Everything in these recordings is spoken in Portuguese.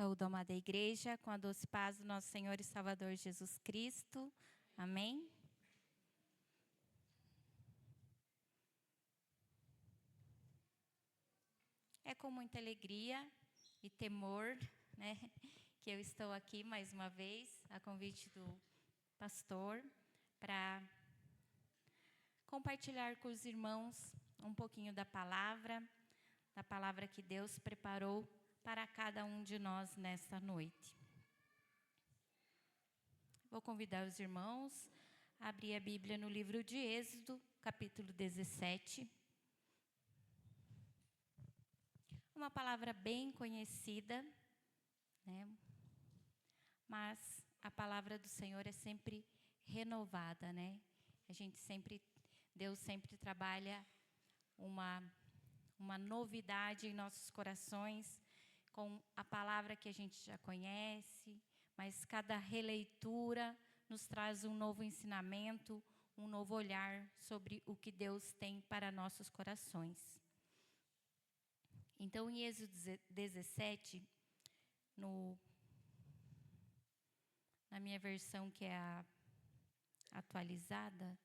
saúdo a amada igreja, com a doce paz do nosso Senhor e Salvador Jesus Cristo. Amém? É com muita alegria e temor, né, que eu estou aqui mais uma vez, a convite do pastor, para compartilhar com os irmãos um pouquinho da palavra que Deus preparou para cada um de nós nesta noite. Vou convidar os irmãos a abrir a Bíblia no livro de Êxodo, capítulo 17. Uma palavra bem conhecida, né? Mas a palavra do Senhor é sempre renovada, né? Deus sempre trabalha uma novidade em nossos corações, com a palavra que a gente já conhece, mas cada releitura nos traz um novo ensinamento, um novo olhar sobre o que Deus tem para nossos corações. Então, em Êxodo 17, na minha versão, que é a atualizada,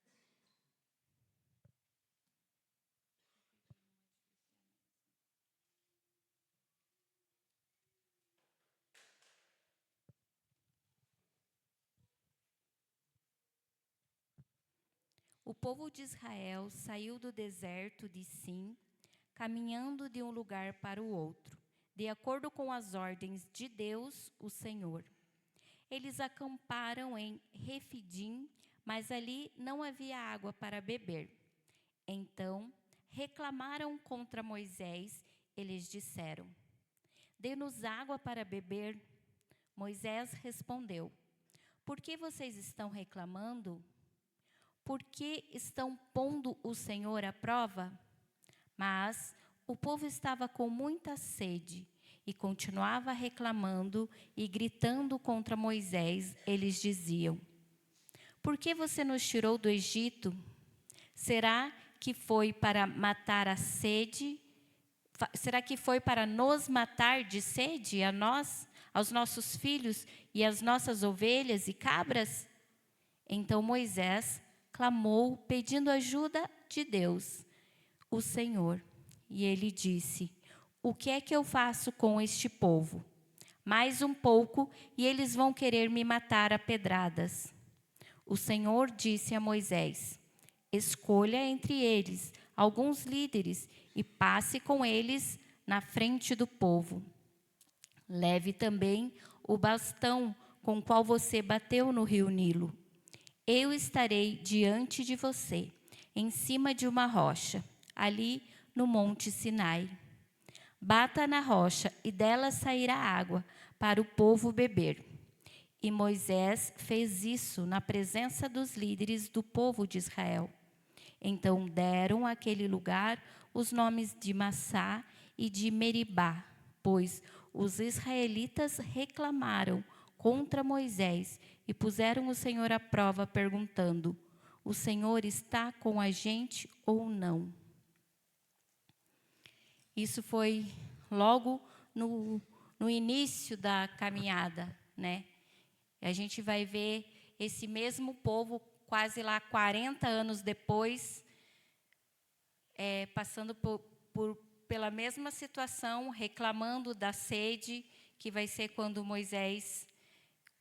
o povo de Israel saiu do deserto de Sim, caminhando de um lugar para o outro, de acordo com as ordens de Deus, o Senhor. Eles acamparam em Refidim, mas ali não havia água para beber. Então, reclamaram contra Moisés. Eles disseram: "Dê-nos água para beber." Moisés respondeu: "Por que vocês estão reclamando? Por que estão pondo o Senhor à prova?" Mas o povo estava com muita sede e continuava reclamando e gritando contra Moisés. Eles diziam: "Por que você nos tirou do Egito? Será que foi para matar a sede? Será que foi para nos matar de sede, a nós, aos nossos filhos e às nossas ovelhas e cabras?" Então Moisés clamou, pedindo ajuda de Deus, o Senhor. E ele disse: "O que é que eu faço com este povo? Mais um pouco e eles vão querer me matar a pedradas." O Senhor disse a Moisés: "Escolha entre eles alguns líderes e passe com eles na frente do povo. Leve também o bastão com o qual você bateu no rio Nilo. Eu estarei diante de você, em cima de uma rocha, ali no Monte Sinai. Bata na rocha e dela sairá água para o povo beber." E Moisés fez isso na presença dos líderes do povo de Israel. Então deram àquele lugar os nomes de Massá e de Meribá, pois os israelitas reclamaram contra Moisés e puseram o Senhor à prova, perguntando: "O Senhor está com a gente ou não?" Isso foi logo no início da caminhada, né? A gente vai ver esse mesmo povo, quase lá 40 anos depois, passando pela mesma situação, reclamando da sede, que vai ser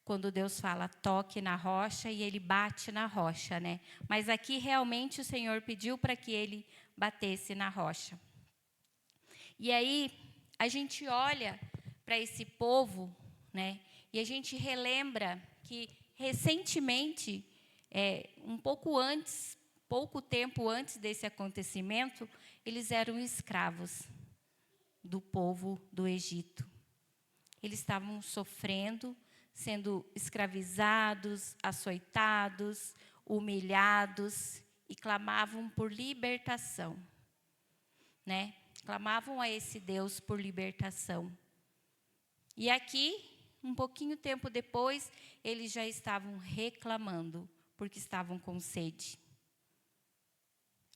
quando Deus fala, toque na rocha, e ele bate na rocha, né? Mas aqui realmente o Senhor pediu para que ele batesse na rocha. E aí a gente olha para esse povo, né? E a gente relembra que recentemente, pouco tempo antes desse acontecimento, eles eram escravos do povo do Egito. Eles estavam sofrendo, sendo escravizados, açoitados, humilhados, e clamavam por libertação, né? Clamavam a esse Deus por libertação. E aqui, um pouquinho tempo depois, eles já estavam reclamando, porque estavam com sede.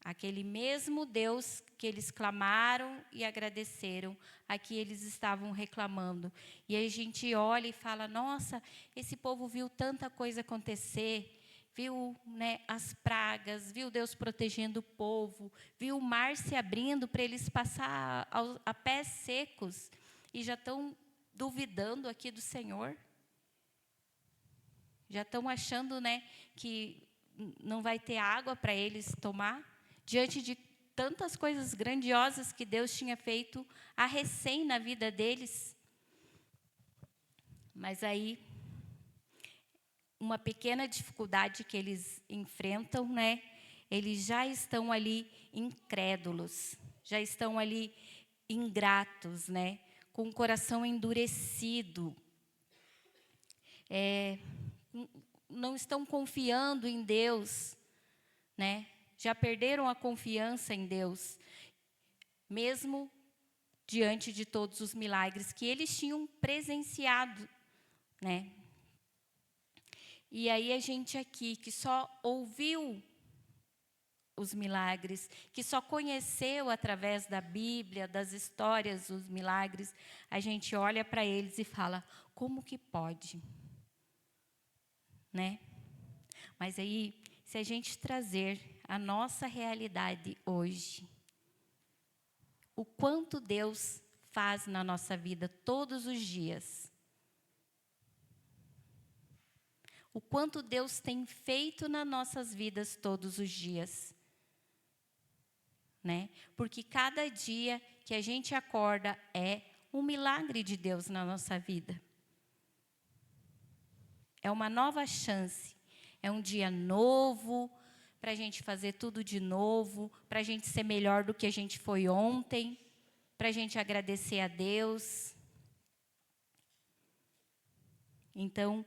Aquele mesmo Deus que eles clamaram e agradeceram, aqui eles estavam reclamando. E aí a gente olha e fala, nossa, esse povo viu tanta coisa acontecer, viu, né, as pragas, viu Deus protegendo o povo, viu o mar se abrindo para eles passar a pés secos, e já estão duvidando aqui do Senhor. Já estão achando, né, que não vai ter água para eles tomar, diante de tantas coisas grandiosas que Deus tinha feito a recém na vida deles. Mas aí, uma pequena dificuldade que eles enfrentam, né, eles já estão ali incrédulos, já estão ali ingratos, né, com o coração endurecido. Não estão confiando em Deus, né? Já perderam a confiança em Deus, mesmo diante de todos os milagres que eles tinham presenciado, né? E aí a gente aqui, que só ouviu os milagres, que só conheceu através da Bíblia, das histórias, os milagres, a gente olha para eles e fala, como que pode? Né? Mas aí, se a gente trazer a nossa realidade hoje, o quanto Deus faz na nossa vida todos os dias, o quanto Deus tem feito nas nossas vidas todos os dias, né? Porque cada dia que a gente acorda é um milagre de Deus na nossa vida. É uma nova chance, é um dia novo, para a gente fazer tudo de novo, para a gente ser melhor do que a gente foi ontem, para a gente agradecer a Deus. Então,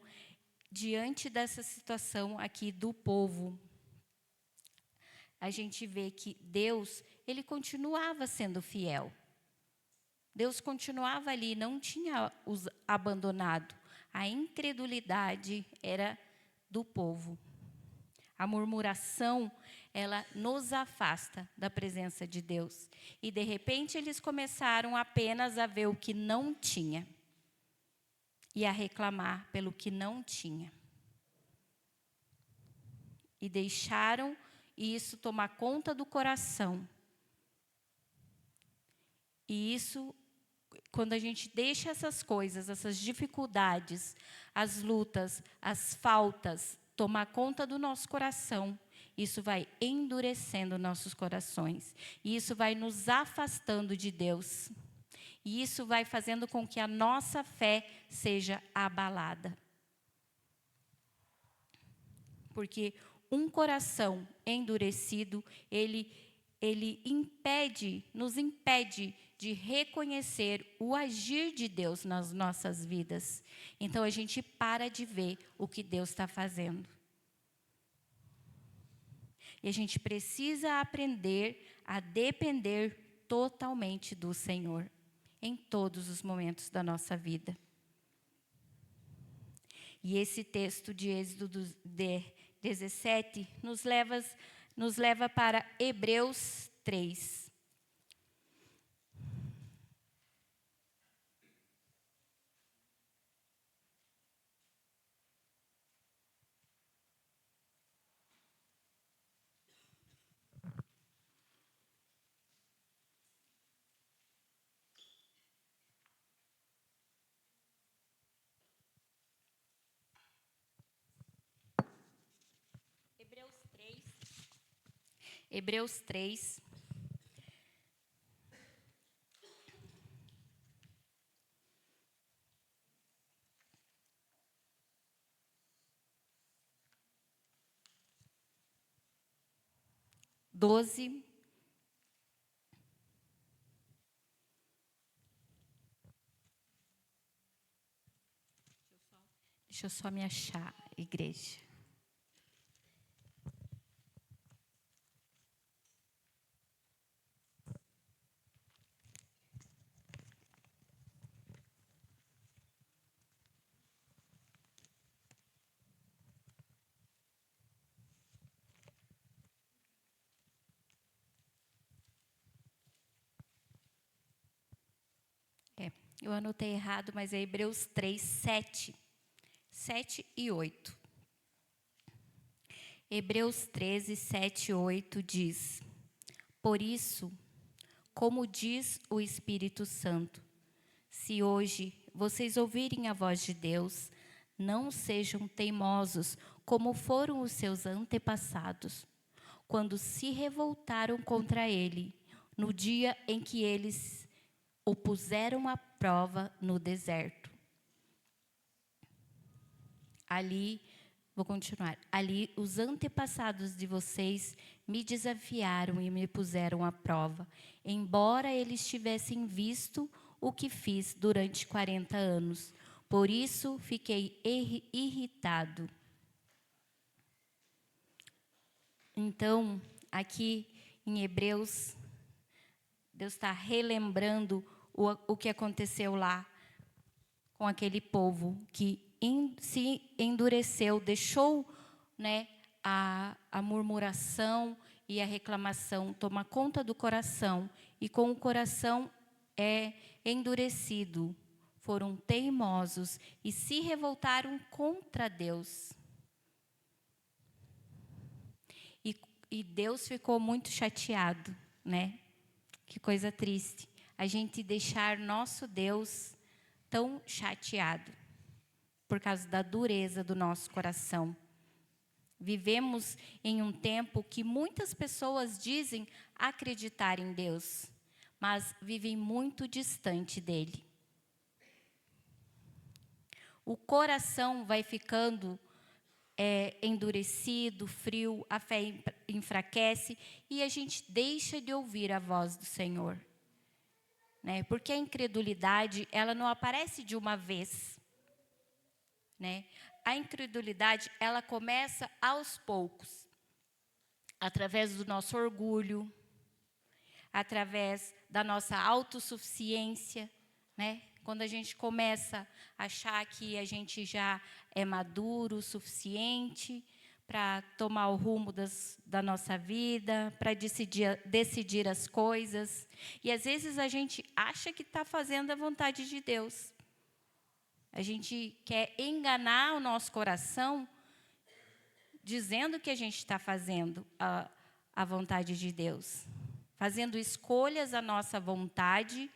diante dessa situação aqui do povo, a gente vê que Deus, ele continuava sendo fiel. Deus continuava ali, não tinha os abandonado. A incredulidade era do povo. A murmuração, ela nos afasta da presença de Deus. E, de repente, eles começaram apenas a ver o que não tinha e a reclamar pelo que não tinha. E deixaram isso tomar conta do coração. E isso, quando a gente deixa essas coisas, essas dificuldades, as lutas, as faltas, tomar conta do nosso coração, isso vai endurecendo nossos corações. E isso vai nos afastando de Deus. E isso vai fazendo com que a nossa fé seja abalada. Porque um coração endurecido, ele nos impede de reconhecer o agir de Deus nas nossas vidas. Então, a gente para de ver o que Deus está fazendo. E a gente precisa aprender a depender totalmente do Senhor, em todos os momentos da nossa vida. E esse texto de Êxodo 17 nos leva para Hebreus 3. Hebreus 3. Doze. Deixa eu só me achar, igreja. Eu anotei errado, mas é Hebreus 3, 7 e 8. Hebreus 13, 7 e 8 diz: Por isso, como diz o Espírito Santo, se hoje vocês ouvirem a voz de Deus, não sejam teimosos como foram os seus antepassados, quando se revoltaram contra ele, no dia em que eles o puseram à prova no deserto. Ali, vou continuar. Ali, os antepassados de vocês me desafiaram e me puseram à prova, embora eles tivessem visto o que fiz durante 40 anos. Por isso, fiquei irritado. Então, aqui em Hebreus, Deus está relembrando o que aconteceu lá com aquele povo que se endureceu, deixou, né, a murmuração e a reclamação tomar conta do coração, e com o coração endurecido, foram teimosos e se revoltaram contra Deus. E Deus ficou muito chateado, né? Que coisa triste, a gente deixar nosso Deus tão chateado por causa da dureza do nosso coração. Vivemos em um tempo que muitas pessoas dizem acreditar em Deus, mas vivem muito distante dele. O coração vai ficando endurecido, frio, a fé enfraquece e a gente deixa de ouvir a voz do Senhor. Né? Porque a incredulidade, ela não aparece de uma vez. Né? A incredulidade, ela começa aos poucos, através do nosso orgulho, através da nossa autossuficiência, né? Quando a gente começa a achar que a gente já é maduro o suficiente para tomar o rumo da nossa vida, para decidir as coisas. E às vezes a gente acha que está fazendo a vontade de Deus. A gente quer enganar o nosso coração, dizendo que a gente está fazendo a vontade de Deus. Fazendo escolhas à nossa vontade,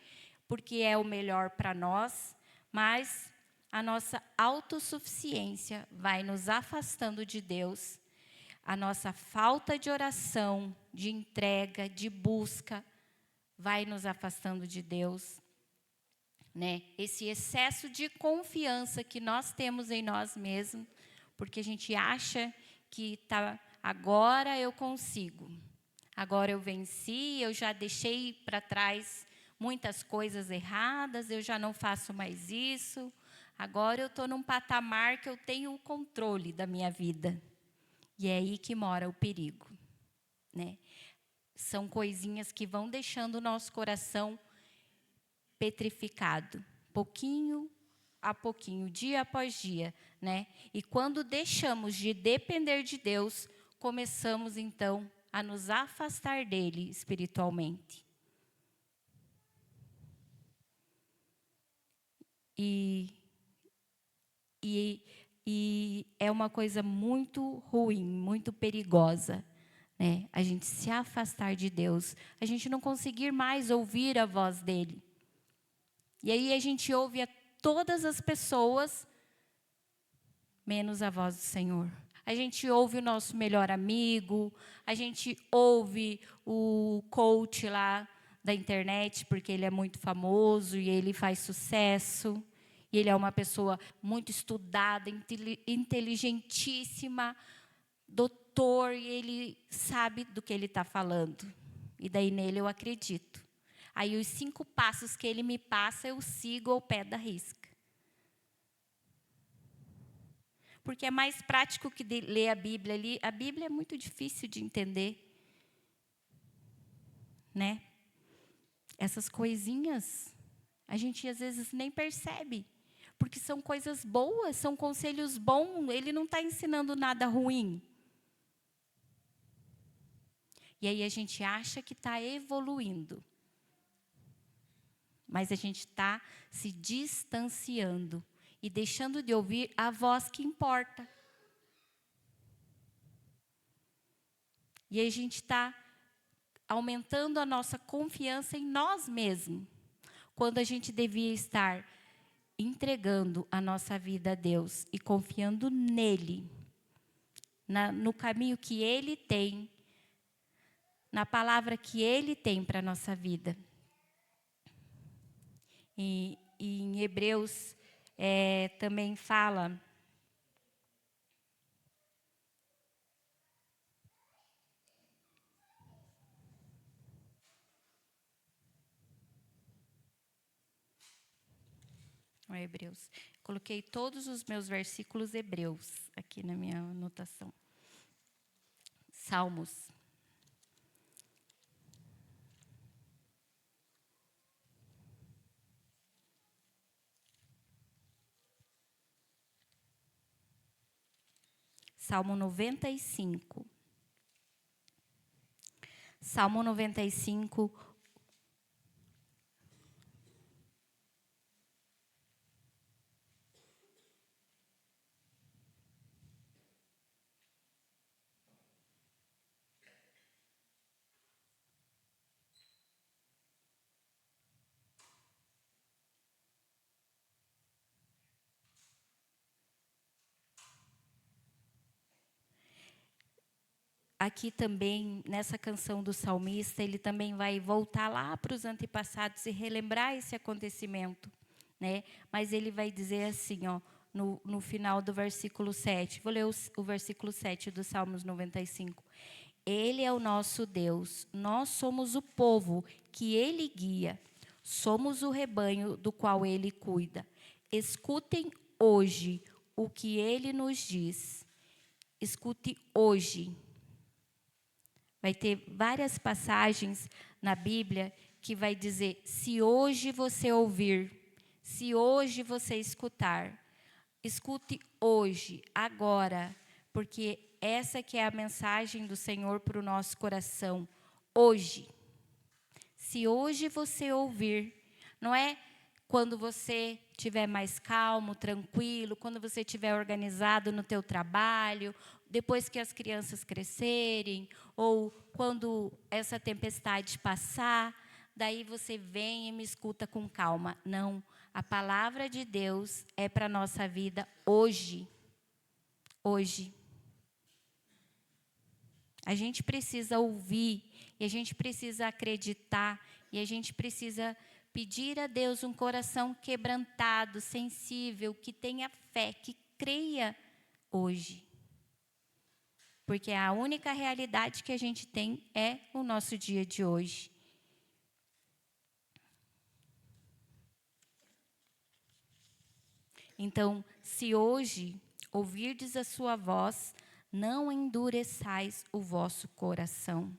porque é o melhor para nós, mas a nossa autossuficiência vai nos afastando de Deus. A nossa falta de oração, de entrega, de busca, vai nos afastando de Deus. Né? Esse excesso de confiança que nós temos em nós mesmos, porque a gente acha que agora eu consigo, agora eu venci, eu já deixei para trás muitas coisas erradas, eu já não faço mais isso, agora eu estou num patamar que eu tenho o controle da minha vida. E é aí que mora o perigo. Né? São coisinhas que vão deixando o nosso coração petrificado, pouquinho a pouquinho, dia após dia, né? E quando deixamos de depender de Deus, começamos então a nos afastar dele espiritualmente. E é uma coisa muito ruim, muito perigosa, né? A gente se afastar de Deus, a gente não conseguir mais ouvir a voz dele. E aí a gente ouve a todas as pessoas, menos a voz do Senhor. A gente ouve o nosso melhor amigo, a gente ouve o coach lá da internet, porque ele é muito famoso e ele faz sucesso. E ele é uma pessoa muito estudada, inteligentíssima, doutor, e ele sabe do que ele está falando. E daí nele eu acredito. Aí os 5 passos que ele me passa, eu sigo ao pé da risca. Porque é mais prático que ler a Bíblia ali. A Bíblia é muito difícil de entender. Né? Essas coisinhas, a gente às vezes nem percebe. Porque são coisas boas, são conselhos bons. Ele não está ensinando nada ruim. E aí a gente acha que está evoluindo. mas a gente está se distanciando e deixando de ouvir a voz que importa. E aí a gente está aumentando a nossa confiança em nós mesmos, quando a gente devia estar entregando a nossa vida a Deus e confiando nele, no caminho que Ele tem, na palavra que Ele tem para a nossa vida. E em Hebreus também fala... Hebreus. Coloquei todos os meus versículos hebreus aqui na minha anotação. Salmos. Salmo 95. Salmo 95. Aqui também, nessa canção do salmista, ele também vai voltar lá para os antepassados e relembrar esse acontecimento, né? Mas ele vai dizer assim, ó, no final do versículo 7. Vou ler o versículo 7 do Salmos 95. Ele é o nosso Deus, nós somos o povo que Ele guia, somos o rebanho do qual Ele cuida. Escutem hoje o que Ele nos diz. Escute hoje. Vai ter várias passagens na Bíblia que vai dizer, se hoje você ouvir, se hoje você escutar, escute hoje, agora, porque essa que é a mensagem do Senhor para o nosso coração, hoje. Se hoje você ouvir, não é quando você estiver mais calmo, tranquilo, quando você estiver organizado no teu trabalho, depois que as crianças crescerem, ou quando essa tempestade passar, daí você vem e me escuta com calma. Não, a palavra de Deus é para a nossa vida hoje. Hoje. A gente precisa ouvir, e a gente precisa acreditar, e a gente precisa pedir a Deus um coração quebrantado, sensível, que tenha fé, que creia hoje. Porque a única realidade que a gente tem é o nosso dia de hoje. Então, se hoje ouvirdes a sua voz, não endureçais o vosso coração.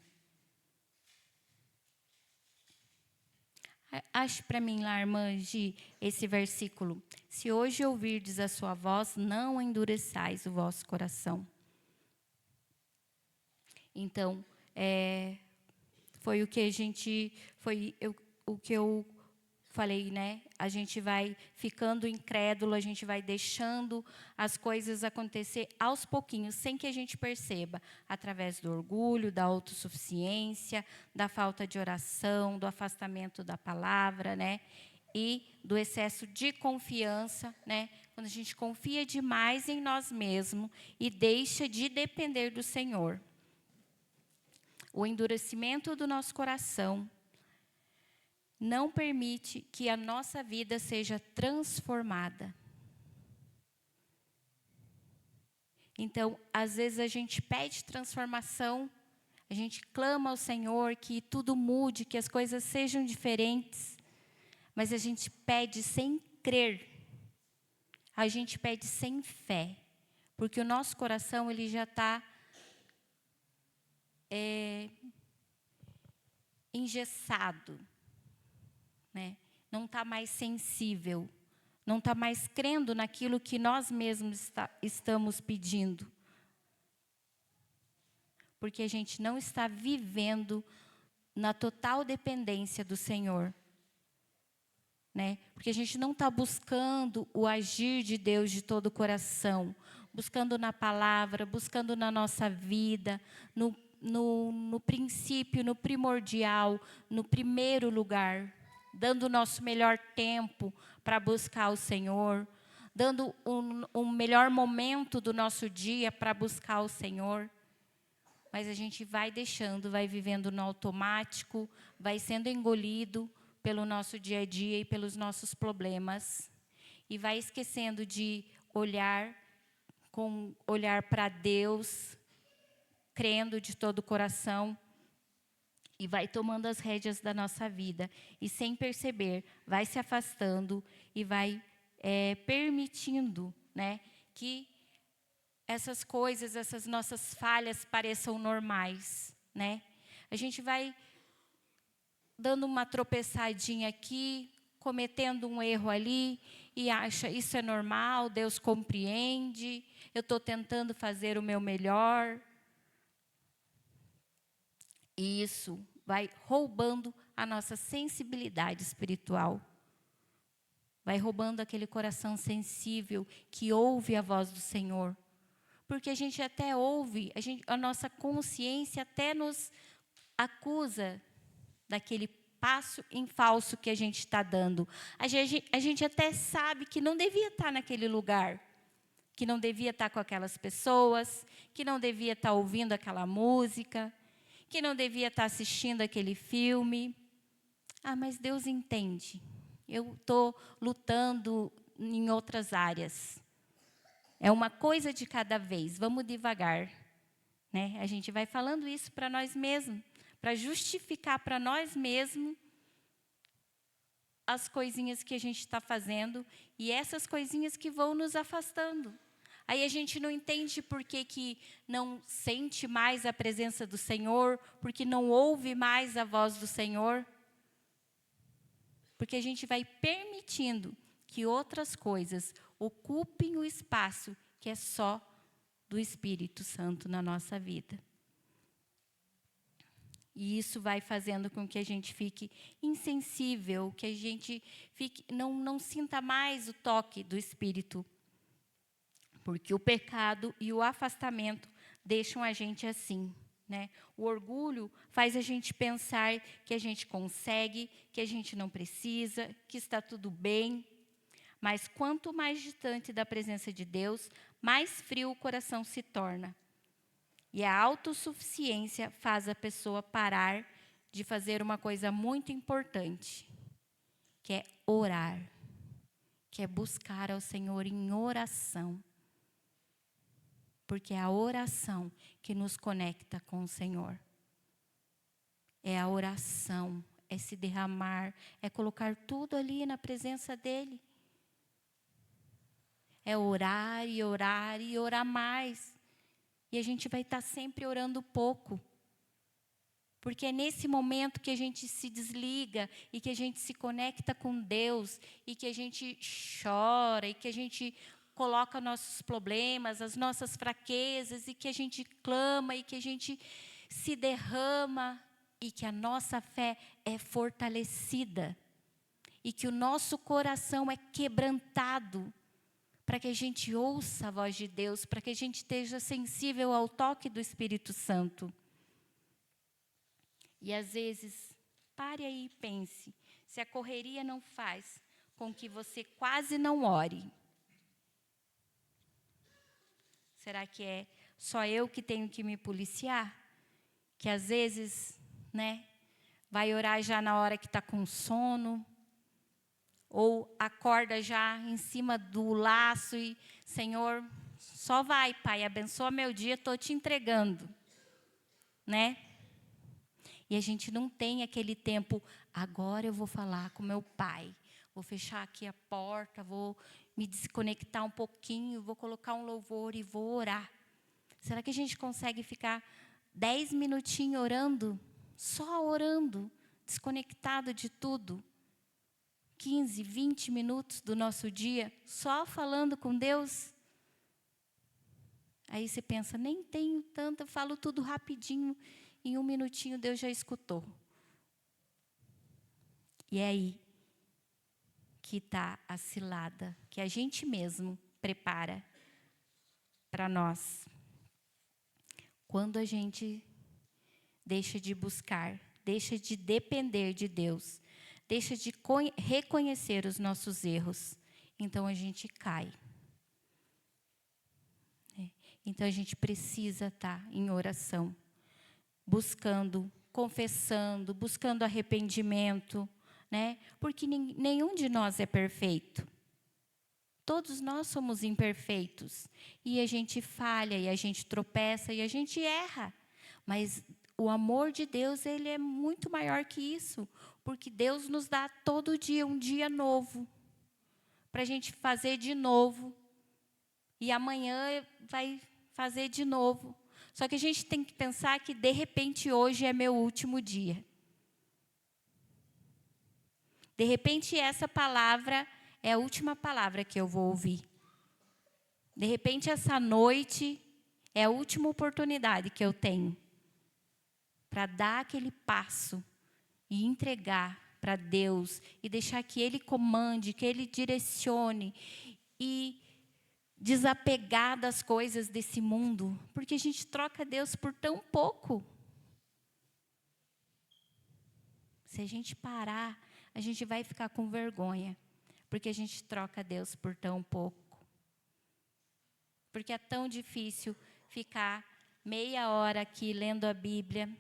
Ache para mim lá, irmã Gi, esse versículo. Se hoje ouvirdes a sua voz, não endureçais o vosso coração. Então, foi o que o que eu falei, né? A gente vai ficando incrédulo, a gente vai deixando as coisas acontecer aos pouquinhos, sem que a gente perceba, através do orgulho, da autossuficiência, da falta de oração, do afastamento da palavra, né? E do excesso de confiança, né? Quando a gente confia demais em nós mesmos e deixa de depender do Senhor. O endurecimento do nosso coração não permite que a nossa vida seja transformada. Então, às vezes a gente pede transformação, a gente clama ao Senhor que tudo mude, que as coisas sejam diferentes, mas a gente pede sem crer, a gente pede sem fé, porque o nosso coração ele já está engessado, né? Não está mais sensível, não está mais crendo naquilo que nós mesmos estamos pedindo. Porque a gente não está vivendo na total dependência do Senhor. né? Porque a gente não está buscando o agir de Deus de todo o coração, buscando na palavra, buscando na nossa vida, no princípio, no primordial, no primeiro lugar, dando o nosso melhor tempo para buscar o Senhor, dando um melhor momento do nosso dia para buscar o Senhor. Mas a gente vai deixando, vai vivendo no automático, vai sendo engolido pelo nosso dia a dia e pelos nossos problemas. E vai esquecendo de olhar para Deus, crendo de todo o coração. E vai tomando as rédeas da nossa vida. E sem perceber, vai se afastando e vai permitindo, né, que essas coisas, essas nossas falhas pareçam normais, né? A gente vai dando uma tropeçadinha aqui, cometendo um erro ali, e acha, isso é normal, Deus compreende, eu estou tentando fazer o meu melhor. E isso vai roubando a nossa sensibilidade espiritual. Vai roubando aquele coração sensível que ouve a voz do Senhor. Porque a gente até ouve, a nossa consciência até nos acusa daquele passo em falso que a gente está dando. A gente até sabe que não devia estar naquele lugar, que não devia estar com aquelas pessoas, que não devia estar ouvindo aquela música, que não devia estar assistindo aquele filme. Ah, mas Deus entende. Eu estou lutando em outras áreas. É uma coisa de cada vez, vamos devagar, né? A gente vai falando isso para nós mesmos, para justificar para nós mesmos as coisinhas que a gente está fazendo e essas coisinhas que vão nos afastando. Aí a gente não entende por que não sente mais a presença do Senhor, porque não ouve mais a voz do Senhor. Porque a gente vai permitindo que outras coisas ocupem o espaço que é só do Espírito Santo na nossa vida. E isso vai fazendo com que a gente fique insensível, que a gente não sinta mais o toque do Espírito. Porque o pecado e o afastamento deixam a gente assim, né? O orgulho faz a gente pensar que a gente consegue, que a gente não precisa, que está tudo bem. Mas quanto mais distante da presença de Deus, mais frio o coração se torna. E a autossuficiência faz a pessoa parar de fazer uma coisa muito importante, que é orar, que é buscar ao Senhor em oração. Porque é a oração que nos conecta com o Senhor. É a oração, é se derramar, é colocar tudo ali na presença dEle. É orar e orar e orar mais. E a gente vai estar sempre orando pouco. Porque é nesse momento que a gente se desliga e que a gente se conecta com Deus e que a gente chora e que a gente coloca nossos problemas, as nossas fraquezas e que a gente clama e que a gente se derrama e que a nossa fé é fortalecida e que o nosso coração é quebrantado para que a gente ouça a voz de Deus, para que a gente esteja sensível ao toque do Espírito Santo. E às vezes, pare aí e pense, se a correria não faz com que você quase não ore, será que é só eu que tenho que me policiar? Que às vezes, né, vai orar já na hora que está com sono, ou acorda já em cima do laço e, Senhor, só vai, Pai, abençoa meu dia, estou te entregando, né? E a gente não tem aquele tempo, agora eu vou falar com meu Pai, vou fechar aqui a porta, vou me desconectar um pouquinho, vou colocar um louvor e vou orar. Será que a gente consegue ficar 10 minutinhos orando? Só orando, desconectado de tudo? 15, 20 minutos do nosso dia, só falando com Deus? Aí você pensa, nem tenho tanto, eu falo tudo rapidinho, em 1 minutinho Deus já escutou. E aí? que está a cilada, que a gente mesmo prepara para nós. Quando a gente deixa de buscar, deixa de depender de Deus, deixa de reconhecer os nossos erros, então a gente cai. Então a gente precisa estar em oração, buscando, confessando, buscando arrependimento, né? Porque nenhum de nós é perfeito. Todos nós somos imperfeitos. E a gente falha, e a gente tropeça, e a gente erra. Mas o amor de Deus, ele é muito maior que isso. Porque Deus nos dá todo dia um dia novo. Para a gente fazer de novo. E amanhã vai fazer de novo. Só que a gente tem que pensar que, de repente, hoje é meu último dia. De repente, essa palavra é a última palavra que eu vou ouvir. De repente, essa noite é a última oportunidade que eu tenho para dar aquele passo e entregar para Deus e deixar que Ele comande, que Ele direcione e desapegar das coisas desse mundo, porque a gente troca Deus por tão pouco. Se a gente parar, a gente vai ficar com vergonha, porque a gente troca Deus por tão pouco. Porque é tão difícil ficar meia hora aqui lendo a Bíblia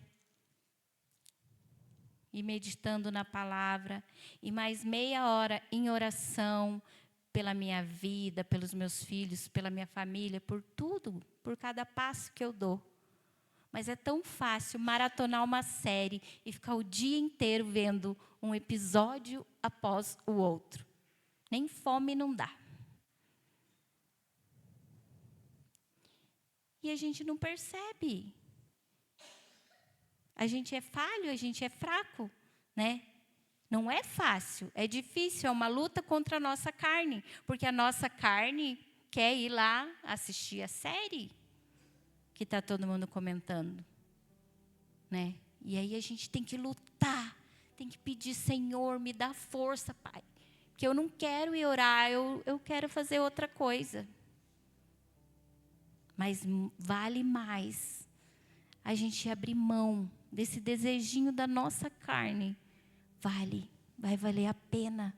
e meditando na palavra, e mais meia hora em oração pela minha vida, pelos meus filhos, pela minha família, por tudo, por cada passo que eu dou. Mas é tão fácil maratonar uma série e ficar o dia inteiro vendo um episódio após o outro. Nem fome não dá. E a gente não percebe. A gente é falho, a gente é fraco, né? Não é fácil, é difícil, é uma luta contra a nossa carne, porque a nossa carne quer ir lá assistir a série que está todo mundo comentando, né? E aí a gente tem que lutar, tem que pedir, Senhor, me dá força, Pai, que eu não quero ir orar, eu quero fazer outra coisa. Mas vale mais a gente abrir mão desse desejinho da nossa carne. Vai valer a pena.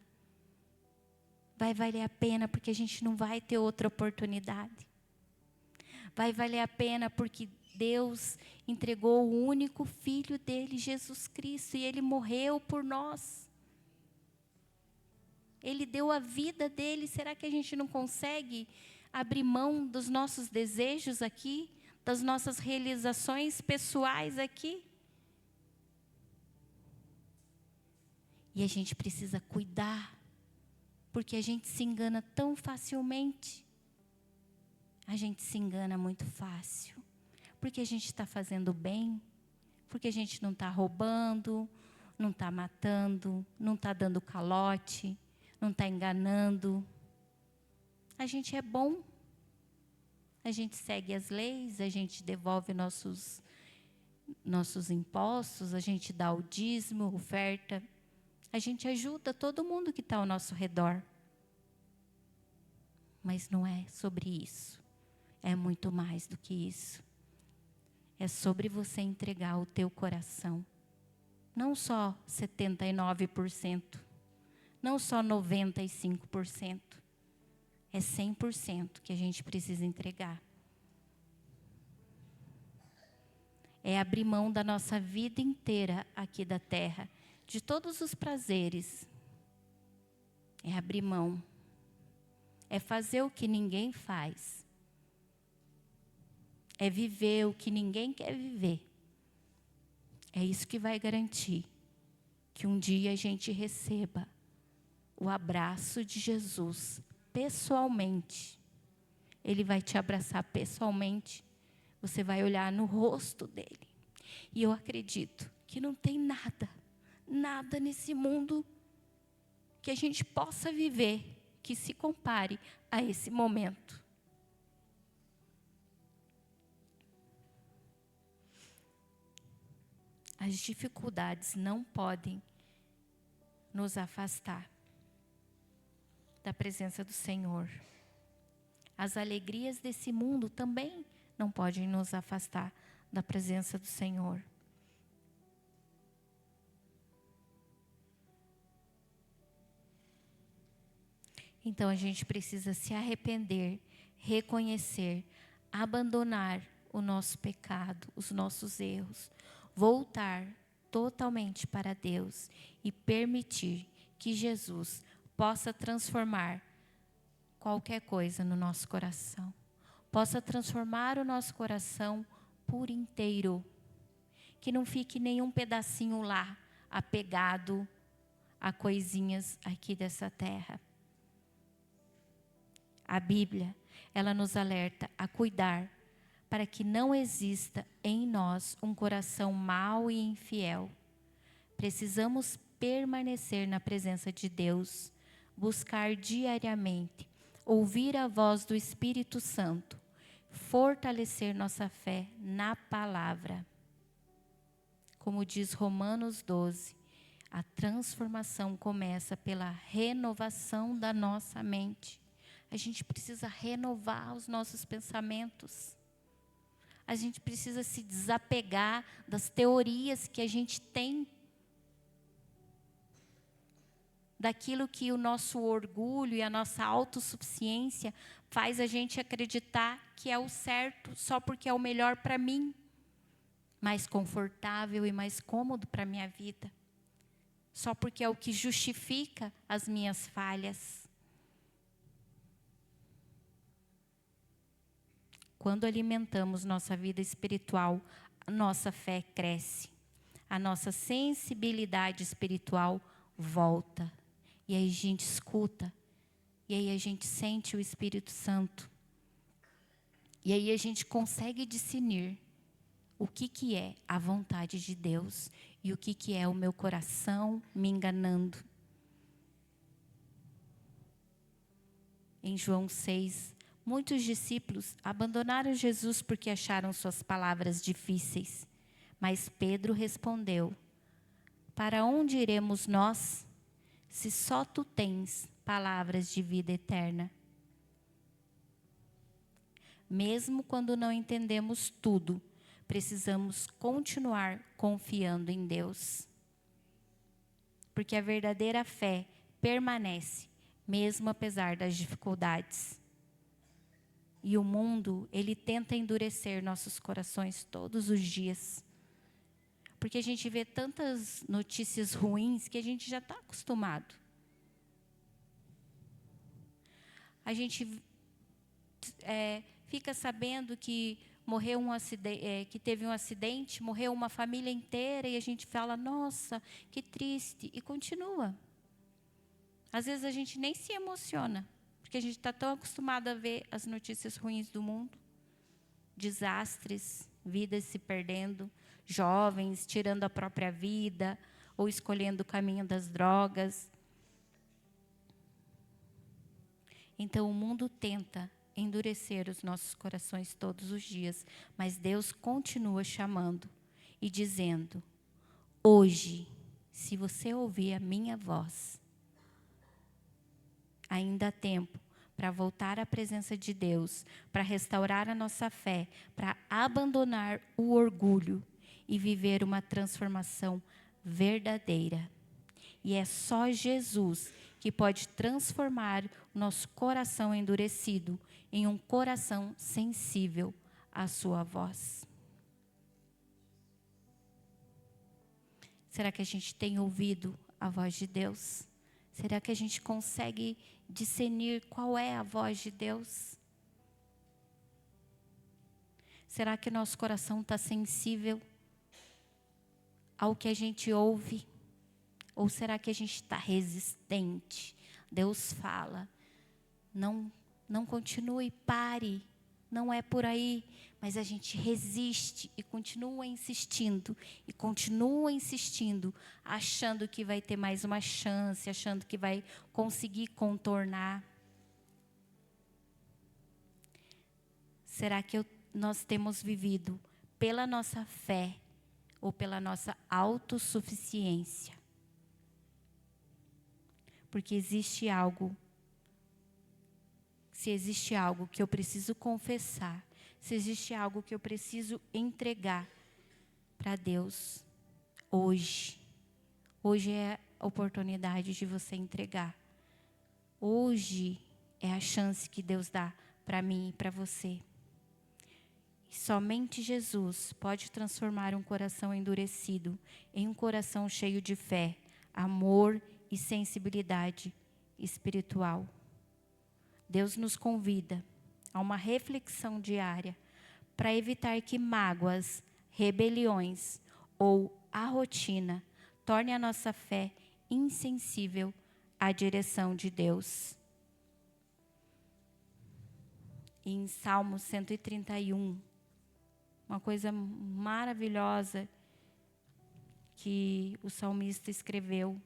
Vai valer a pena porque a gente não vai ter outra oportunidade. Vai valer a pena porque Deus entregou o único Filho dele, Jesus Cristo, e Ele morreu por nós. Ele deu a vida dele. Será que a gente não consegue abrir mão dos nossos desejos aqui? Das nossas realizações pessoais aqui? E a gente precisa cuidar, porque a gente se engana tão facilmente. A gente se engana muito fácil, porque a gente está fazendo bem, porque a gente não está roubando, não está matando, não está dando calote, não está enganando. A gente é bom, a gente segue as leis, a gente devolve nossos impostos, a gente dá o dízimo, oferta. A gente ajuda todo mundo que está ao nosso redor. Mas não é sobre isso. É muito mais do que isso. É sobre você entregar o teu coração. Não só 79%. Não só 95%. É 100% que a gente precisa entregar. É abrir mão da nossa vida inteira aqui da terra. De todos os prazeres, é abrir mão, é fazer o que ninguém faz, é viver o que ninguém quer viver. É isso que vai garantir que um dia a gente receba o abraço de Jesus pessoalmente. Ele vai te abraçar pessoalmente, você vai olhar no rosto dele. E eu acredito que não tem nada nesse mundo que a gente possa viver que se compare a esse momento. As dificuldades não podem nos afastar. da presença do Senhor. As alegrias desse mundo também não podem nos afastar da presença do Senhor. Então a gente precisa se arrepender, reconhecer, abandonar o nosso pecado, os nossos erros, voltar totalmente para Deus e permitir que Jesus possa transformar qualquer coisa no nosso coração. Possa transformar o nosso coração por inteiro. Que não fique nenhum pedacinho lá, apegado a coisinhas aqui dessa terra. A Bíblia, ela nos alerta a cuidar para que não exista em nós um coração mau e infiel. Precisamos permanecer na presença de Deus, buscar diariamente, ouvir a voz do Espírito Santo, fortalecer nossa fé na palavra. Como diz Romanos 12, a transformação começa pela renovação da nossa mente. A gente precisa renovar os nossos pensamentos. A gente precisa se desapegar das teorias que a gente tem, daquilo que o nosso orgulho e a nossa autossuficiência faz a gente acreditar que é o certo só porque é o melhor para mim, mais confortável e mais cômodo para a minha vida, só porque é o que justifica as minhas falhas. Quando alimentamos nossa vida espiritual, a nossa fé cresce, a nossa sensibilidade espiritual volta. E aí a gente escuta, e aí a gente sente o Espírito Santo. E aí a gente consegue discernir o que é a vontade de Deus e o que é o meu coração me enganando. Em João 6, muitos discípulos abandonaram Jesus porque acharam suas palavras difíceis. Mas Pedro respondeu: para onde iremos nós, se só tu tens palavras de vida eterna? Mesmo quando não entendemos tudo, precisamos continuar confiando em Deus. Porque a verdadeira fé permanece, mesmo apesar das dificuldades. E o mundo, ele tenta endurecer nossos corações todos os dias. Porque a gente vê tantas notícias ruins que a gente já está acostumado. A gente fica sabendo que morreu que teve um acidente, morreu uma família inteira e a gente fala, nossa, que triste, e continua. Às vezes a gente nem se emociona, porque a gente está tão acostumado a ver as notícias ruins do mundo, desastres, vidas se perdendo, jovens tirando a própria vida ou escolhendo o caminho das drogas. Então o mundo tenta endurecer os nossos corações todos os dias, mas Deus continua chamando e dizendo: hoje, se você ouvir a minha voz, ainda há tempo para voltar à presença de Deus, para restaurar a nossa fé, para abandonar o orgulho e viver uma transformação verdadeira. E é só Jesus que pode transformar o nosso coração endurecido em um coração sensível à sua voz. Será que a gente tem ouvido a voz de Deus? Será que a gente consegue discernir qual é a voz de Deus? Será que nosso coração está sensível ao que a gente ouve? Ou será que a gente está resistente? Deus fala, não continue, pare, não é por aí. Mas a gente resiste e continua insistindo, achando que vai ter mais uma chance, achando que vai conseguir contornar. Será que nós temos vivido pela nossa fé ou pela nossa autossuficiência? Porque existe algo se existe algo que eu preciso confessar, se existe algo que eu preciso entregar para Deus, hoje é a oportunidade de você entregar. Hoje é a chance que Deus dá para mim e para você. E somente Jesus pode transformar um coração endurecido em um coração cheio de fé, amor e sensibilidade espiritual. Deus nos convida a uma reflexão diária para evitar que mágoas, rebeliões ou a rotina torne a nossa fé insensível à direção de Deus. E em Salmo 131, uma coisa maravilhosa que o salmista escreveu.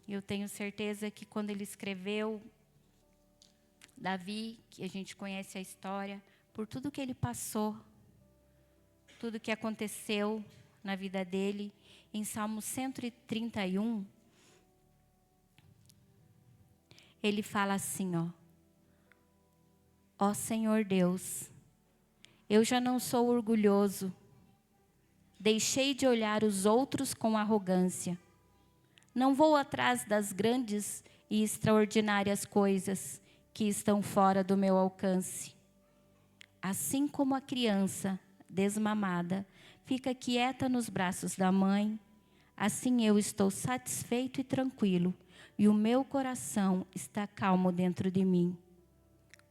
E eu tenho certeza que quando ele escreveu, Davi, que a gente conhece a história, por tudo que ele passou, tudo que aconteceu na vida dele, em Salmo 131, ele fala assim, ó Senhor Deus, eu já não sou orgulhoso, deixei de olhar os outros com arrogância. Não vou atrás das grandes e extraordinárias coisas que estão fora do meu alcance. Assim como a criança desmamada fica quieta nos braços da mãe, assim eu estou satisfeito e tranquilo, e o meu coração está calmo dentro de mim.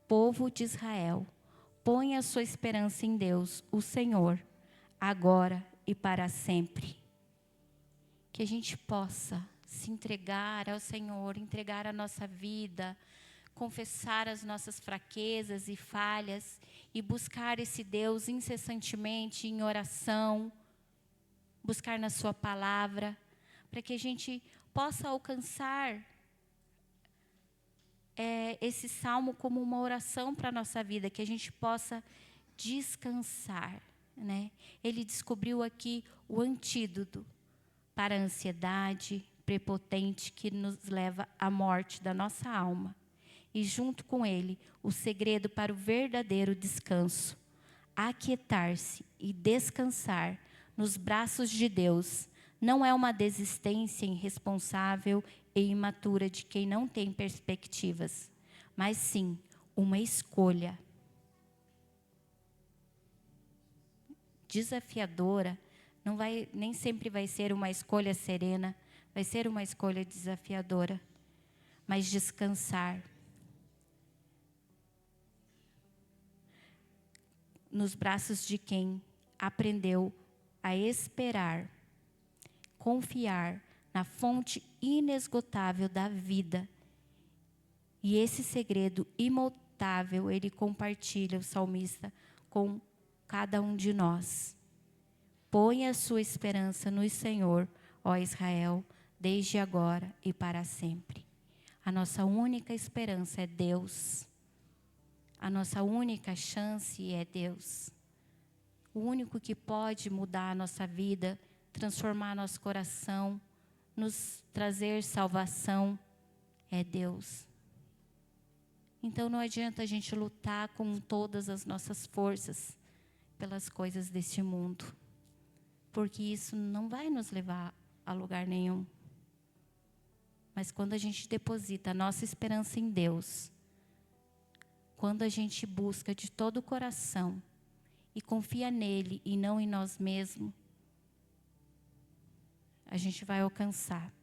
Povo de Israel, põe a sua esperança em Deus, o Senhor, agora e para sempre. Que a gente possa se entregar ao Senhor, entregar a nossa vida, confessar as nossas fraquezas e falhas e buscar esse Deus incessantemente em oração, buscar na sua palavra, para que a gente possa alcançar esse salmo como uma oração para a nossa vida, que a gente possa descansar, né? Ele descobriu aqui o antídoto para a ansiedade prepotente que nos leva à morte da nossa alma. E junto com ele, o segredo para o verdadeiro descanso. Aquietar-se e descansar nos braços de Deus não é uma desistência irresponsável e imatura de quem não tem perspectivas, mas sim uma escolha desafiadora. Nem sempre vai ser uma escolha serena, vai ser uma escolha desafiadora, mas descansar nos braços de quem aprendeu a esperar, confiar na fonte inesgotável da vida. E esse segredo imutável, ele compartilha, o salmista, com cada um de nós. Põe a sua esperança no Senhor, ó Israel, desde agora e para sempre. A nossa única esperança é Deus. A nossa única chance é Deus. O único que pode mudar a nossa vida, transformar nosso coração, nos trazer salvação, é Deus. Então não adianta a gente lutar com todas as nossas forças pelas coisas deste mundo, porque isso não vai nos levar a lugar nenhum. Mas quando a gente deposita a nossa esperança em Deus, quando a gente busca de todo o coração e confia nele e não em nós mesmos, a gente vai alcançar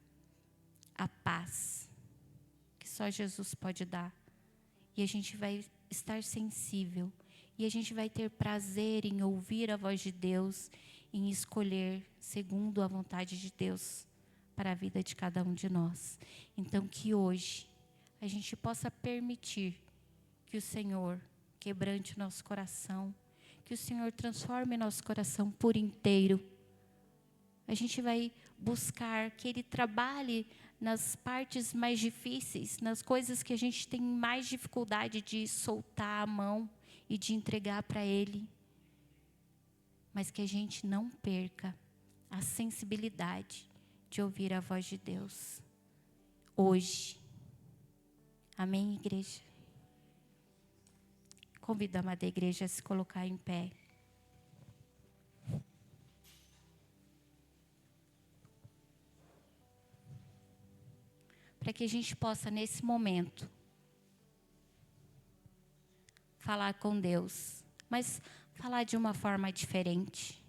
a paz que só Jesus pode dar. E a gente vai estar sensível. E a gente vai ter prazer em ouvir a voz de Deus, em escolher segundo a vontade de Deus para a vida de cada um de nós. Então, que hoje a gente possa permitir que o Senhor quebrante nosso coração, que o Senhor transforme nosso coração por inteiro. A gente vai buscar que Ele trabalhe nas partes mais difíceis, nas coisas que a gente tem mais dificuldade de soltar a mão e de entregar para Ele. Mas que a gente não perca a sensibilidade de ouvir a voz de Deus. Hoje. Amém, igreja? Convido a amada igreja a se colocar em pé. Para que a gente possa, nesse momento, falar com Deus. Mas falar de uma forma diferente.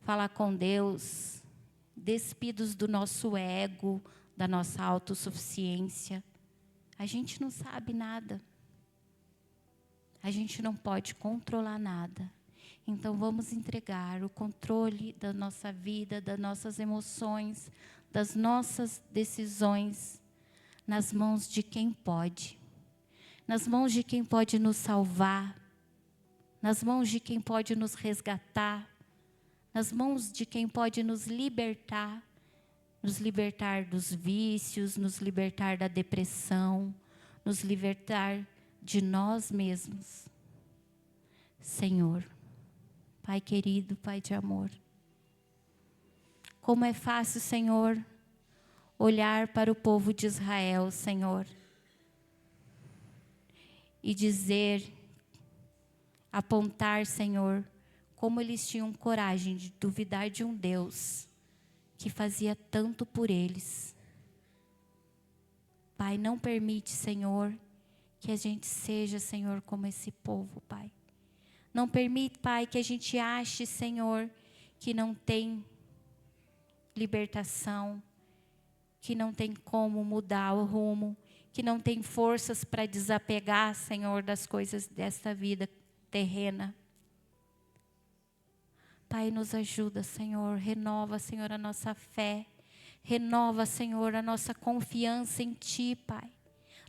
Falar com Deus, despidos do nosso ego, da nossa autossuficiência. A gente não sabe nada. A gente não pode controlar nada. Então vamos entregar o controle da nossa vida, das nossas emoções, das nossas decisões nas mãos de quem pode. Nas mãos de quem pode nos salvar. Nas mãos de quem pode nos resgatar. Nas mãos de quem pode nos libertar dos vícios, nos libertar da depressão, nos libertar de nós mesmos. Senhor, Pai querido, Pai de amor, como é fácil, Senhor, olhar para o povo de Israel, Senhor, e dizer, apontar, Senhor, como eles tinham coragem de duvidar de um Deus que fazia tanto por eles. Pai, não permite, Senhor, que a gente seja, Senhor, como esse povo, Pai. Não permite, Pai, que a gente ache, Senhor, que não tem libertação, que não tem como mudar o rumo, que não tem forças para desapegar, Senhor, das coisas desta vida terrena. Pai, nos ajuda, Senhor, renova, Senhor, a nossa fé, renova, Senhor, a nossa confiança em Ti, Pai.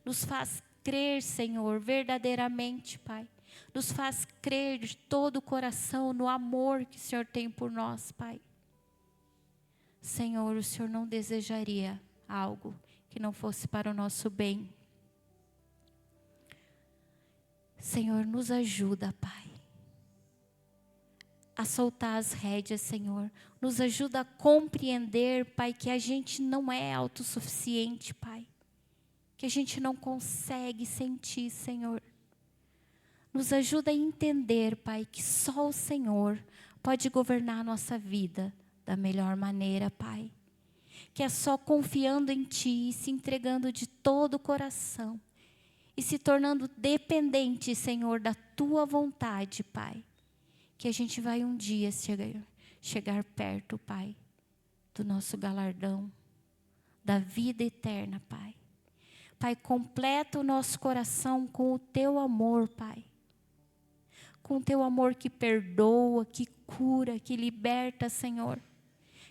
Nos faz crer, Senhor, verdadeiramente, Pai. Nos faz crer de todo o coração no amor que o Senhor tem por nós, Pai. Senhor, o Senhor não desejaria algo que não fosse para o nosso bem. Senhor, nos ajuda, Pai, a soltar as rédeas, Senhor. Nos ajuda a compreender, Pai, que a gente não é autossuficiente, Pai. Que a gente não consegue sentir, Senhor. Nos ajuda a entender, Pai, que só o Senhor pode governar a nossa vida da melhor maneira, Pai. Que é só confiando em Ti, se entregando de todo o coração e se tornando dependente, Senhor, da Tua vontade, Pai. Que a gente vai um dia chegar perto, Pai, do nosso galardão, da vida eterna, Pai. Pai, completa o nosso coração com o Teu amor, Pai. Com o Teu amor que perdoa, que cura, que liberta, Senhor.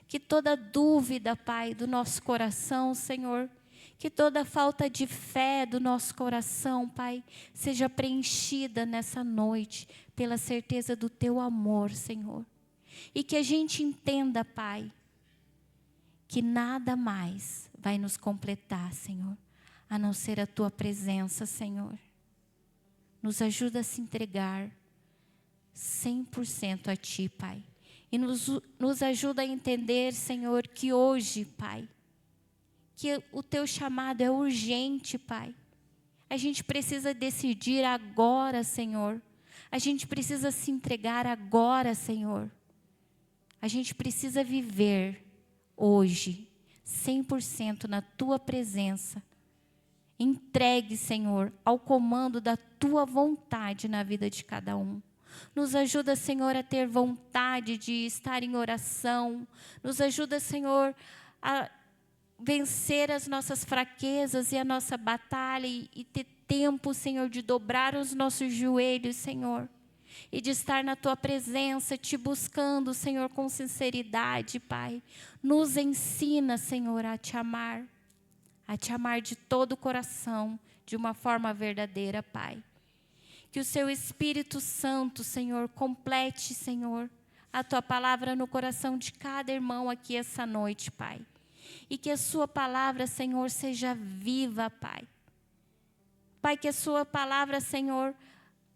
Que toda dúvida, Pai, do nosso coração, Senhor, que toda falta de fé do nosso coração, Pai, seja preenchida nessa noite pela certeza do Teu amor, Senhor. E que a gente entenda, Pai, que nada mais vai nos completar, Senhor, a não ser a Tua presença, Senhor. Nos ajuda a se entregar 100% a Ti, Pai. E nos ajuda a entender, Senhor, que hoje, Pai, que o Teu chamado é urgente, Pai. A gente precisa decidir agora, Senhor. A gente precisa se entregar agora, Senhor. A gente precisa viver hoje 100% na Tua presença. Entregue, Senhor, ao comando da Tua vontade na vida de cada um. Nos ajuda, Senhor, a ter vontade de estar em oração. Nos ajuda, Senhor, a vencer as nossas fraquezas e a nossa batalha e ter tempo, Senhor, de dobrar os nossos joelhos, Senhor, e de estar na Tua presença, Te buscando, Senhor, com sinceridade, Pai. Nos ensina, Senhor, a Te amar de todo o coração, de uma forma verdadeira, Pai. Que o Seu Espírito Santo, Senhor, complete, Senhor, a Tua palavra no coração de cada irmão aqui essa noite, Pai. E que a Sua palavra, Senhor, seja viva, Pai. Pai, que a Sua palavra, Senhor,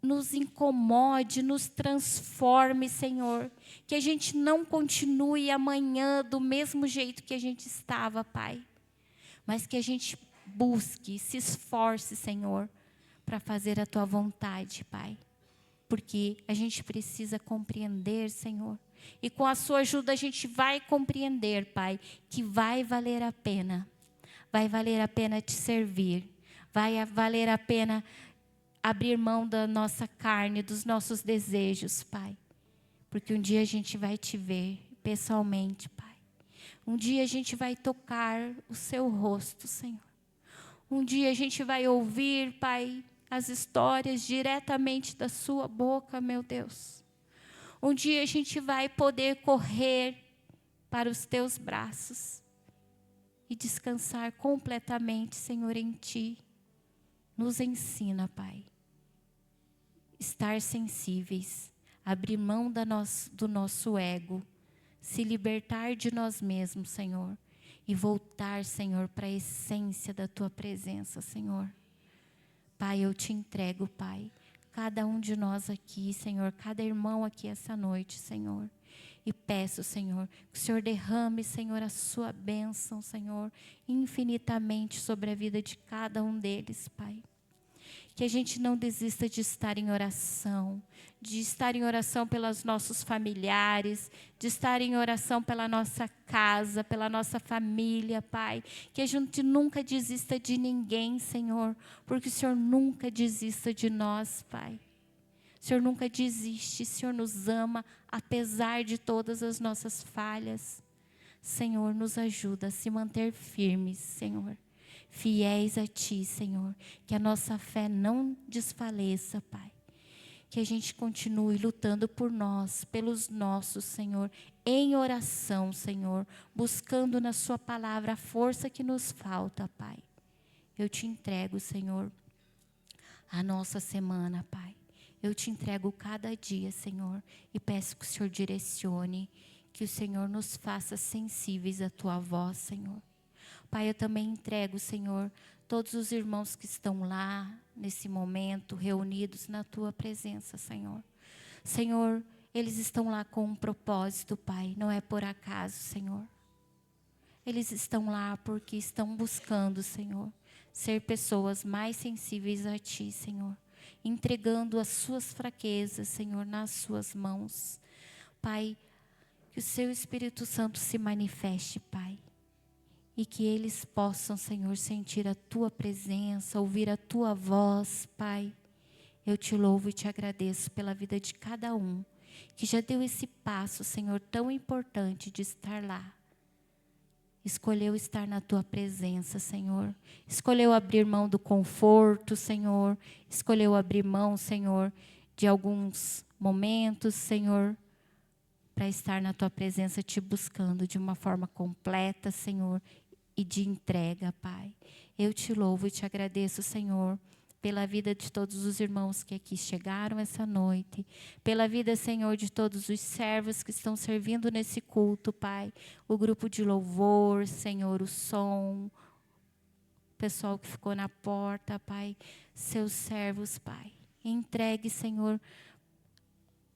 nos incomode, nos transforme, Senhor. Que a gente não continue amanhã do mesmo jeito que a gente estava, Pai. Mas que a gente busque, se esforce, Senhor, para fazer a tua vontade, Pai. Porque a gente precisa compreender, Senhor. E com a sua ajuda a gente vai compreender, Pai, que vai valer a pena. Vai valer a pena te servir. Vai valer a pena abrir mão da nossa carne, dos nossos desejos, Pai. Porque um dia a gente vai te ver pessoalmente, Pai. Um dia a gente vai tocar o seu rosto, Senhor. Um dia a gente vai ouvir, Pai, as histórias diretamente da sua boca, meu Deus. Um dia a gente vai poder correr para os teus braços e descansar completamente, Senhor, em Ti. Nos ensina, Pai, estar sensíveis, abrir mão do nosso ego, se libertar de nós mesmos, Senhor, e voltar, Senhor, para a essência da Tua presença, Senhor. Pai, eu te entrego, Pai, cada um de nós aqui, Senhor, cada irmão aqui essa noite, Senhor. E peço, Senhor, que o Senhor derrame, Senhor, a sua bênção, Senhor, infinitamente sobre a vida de cada um deles, Pai. Que a gente não desista de estar em oração, de estar em oração pelos nossos familiares, de estar em oração pela nossa casa, pela nossa família, Pai. Que a gente nunca desista de ninguém, Senhor, porque o Senhor nunca desista de nós, Pai. O Senhor nunca desiste, o Senhor nos ama, apesar de todas as nossas falhas. Senhor, nos ajuda a se manter firmes, Senhor. Fiéis a Ti, Senhor, que a nossa fé não desfaleça, Pai. Que a gente continue lutando por nós, pelos nossos, Senhor, em oração, Senhor, buscando na Sua palavra a força que nos falta, Pai. Eu te entrego, Senhor, a nossa semana, Pai. Eu te entrego cada dia, Senhor, e peço que o Senhor direcione, que o Senhor nos faça sensíveis à Tua voz, Senhor. Pai, eu também entrego, Senhor, todos os irmãos que estão lá, nesse momento, reunidos na Tua presença, Senhor. Senhor, eles estão lá com um propósito, Pai, não é por acaso, Senhor. Eles estão lá porque estão buscando, Senhor, ser pessoas mais sensíveis a Ti, Senhor. Entregando as suas fraquezas, Senhor, nas Suas mãos. Pai, que o Seu Espírito Santo se manifeste, Pai. E que eles possam, Senhor, sentir a Tua presença, ouvir a Tua voz, Pai. Eu Te louvo e Te agradeço pela vida de cada um, que já deu esse passo, Senhor, tão importante de estar lá. Escolheu estar na Tua presença, Senhor. Escolheu abrir mão do conforto, Senhor. Escolheu abrir mão, Senhor, de alguns momentos, Senhor, para estar na Tua presença, Te buscando de uma forma completa, Senhor, e de entrega, Pai. Eu Te louvo e Te agradeço, Senhor, pela vida de todos os irmãos que aqui chegaram essa noite, pela vida, Senhor, de todos os servos que estão servindo nesse culto, Pai, o grupo de louvor, Senhor, o som, o pessoal que ficou na porta, Pai, seus servos, Pai. Entregue, Senhor,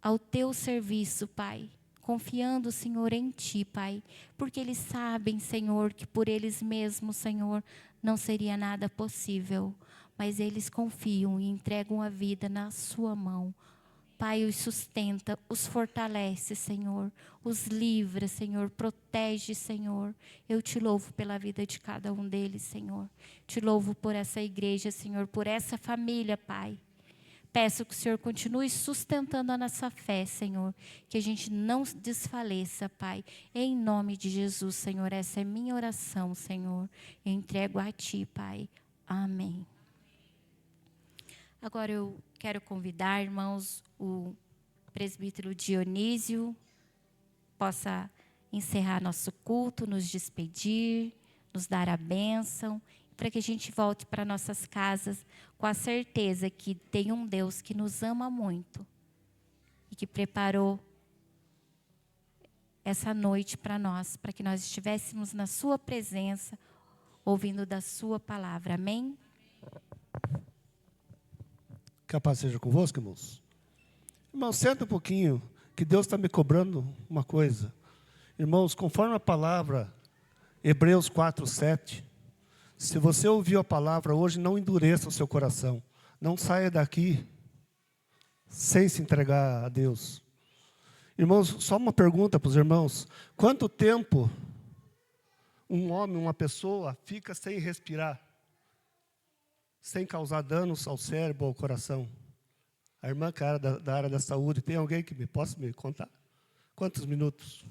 ao Teu serviço, Pai, confiando, Senhor, em Ti, Pai, porque eles sabem, Senhor, que por eles mesmos, Senhor, não seria nada possível, mas eles confiam e entregam a vida na Sua mão. Pai, os sustenta, os fortalece, Senhor, os livra, Senhor, protege, Senhor. Eu Te louvo pela vida de cada um deles, Senhor. Te louvo por essa igreja, Senhor, por essa família, Pai. Peço que o Senhor continue sustentando a nossa fé, Senhor. Que a gente não desfaleça, Pai. Em nome de Jesus, Senhor. Essa é minha oração, Senhor. Eu entrego a Ti, Pai. Amém. Agora eu quero convidar, irmãos, o presbítero Dionísio possa encerrar nosso culto, nos despedir, nos dar a bênção, para que a gente volte para nossas casas com a certeza que tem um Deus que nos ama muito e que preparou essa noite para nós, para que nós estivéssemos na Sua presença, ouvindo da Sua palavra. Amém? Que a paz seja convosco, irmãos. Irmãos, senta um pouquinho, que Deus está me cobrando uma coisa. Irmãos, conforme a palavra, Hebreus 4:7, se você ouviu a palavra hoje, não endureça o seu coração. não saia daqui sem se entregar a Deus. Irmãos, só uma pergunta para os irmãos. Quanto tempo um homem, uma pessoa, fica sem respirar? Sem causar danos ao cérebro ou ao coração? A irmã que é da área da saúde, tem alguém que possa me contar? Quantos minutos?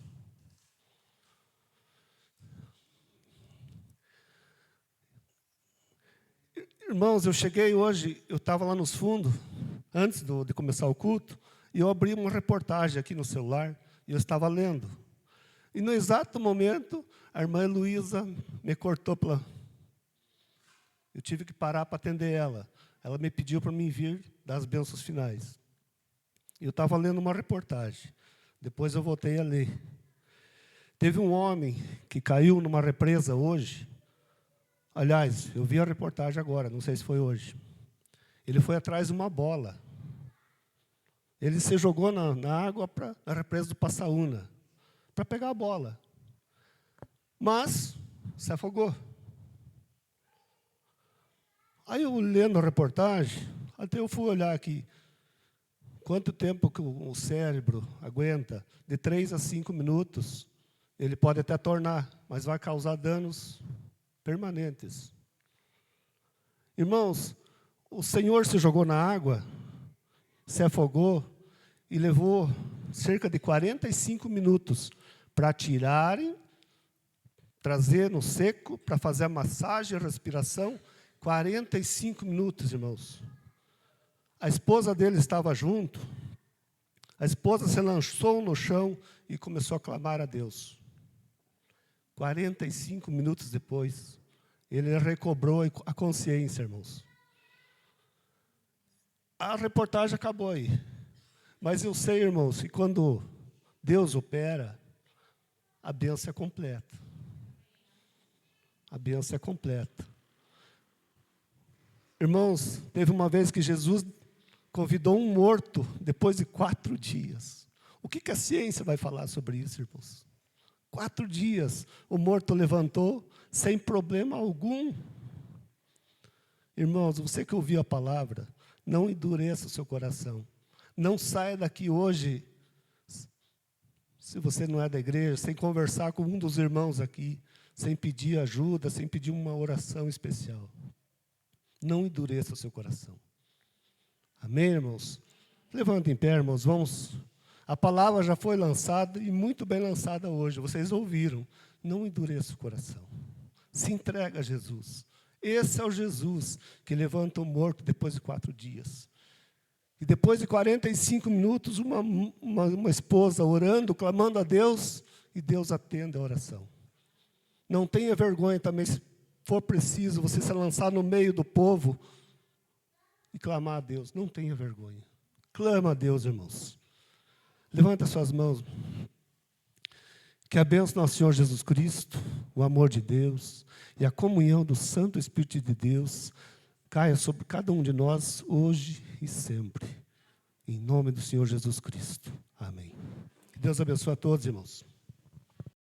Irmãos, eu cheguei hoje, eu estava lá nos fundos, antes de começar o culto, e eu abri uma reportagem aqui no celular, e eu estava lendo. E no exato momento, a irmã Heloísa me cortou Eu tive que parar para atender ela. Ela me pediu para mim vir dar as bênçãos finais. Eu estava lendo uma reportagem. Depois eu voltei a ler. Teve um homem que caiu numa represa hoje. Aliás, eu vi a reportagem agora, não sei se foi hoje. Ele foi atrás de uma bola. Ele se jogou na água, na represa do Passaúna, para pegar a bola. Mas se afogou. Aí eu lendo a reportagem, até eu fui olhar aqui. Quanto tempo que o cérebro aguenta? De 3 a 5 minutos. Ele pode até tornar, mas vai causar danos permanentes. Irmãos, o Senhor se jogou na água, se afogou e levou cerca de 45 minutos para tirarem, trazer no seco, para fazer a massagem, a respiração. 45 minutos, irmãos. A esposa dele estava junto. A esposa se lançou no chão e começou a clamar a Deus. 45 minutos depois, ele recobrou a consciência, irmãos. A reportagem acabou aí. Mas eu sei, irmãos, que quando Deus opera, a bênção é completa. A bênção é completa. Irmãos, teve uma vez que Jesus convidou um morto depois de 4 dias. O que a ciência vai falar sobre isso, irmãos? 4 dias, o morto levantou sem problema algum. Irmãos, você que ouviu a palavra, não endureça o seu coração. Não saia daqui hoje, se você não é da igreja, sem conversar com um dos irmãos aqui, sem pedir ajuda, sem pedir uma oração especial. Não endureça o seu coração. Amém, irmãos? Levantem em pé, irmãos, vamos. A palavra já foi lançada e muito bem lançada hoje. Vocês ouviram. Não endureça o coração. Se entrega a Jesus. Esse é o Jesus que levanta o morto depois de 4 dias. E depois de 45 minutos, uma esposa orando, clamando a Deus, e Deus atende a oração. Não tenha vergonha também, se for preciso, você se lançar no meio do povo e clamar a Deus. Não tenha vergonha. Clama a Deus, irmãos. Levanta suas mãos. Que a bênção do nosso Senhor Jesus Cristo, o amor de Deus e a comunhão do Santo Espírito de Deus caia sobre cada um de nós hoje e sempre. Em nome do Senhor Jesus Cristo. Amém. Que Deus abençoe a todos, irmãos.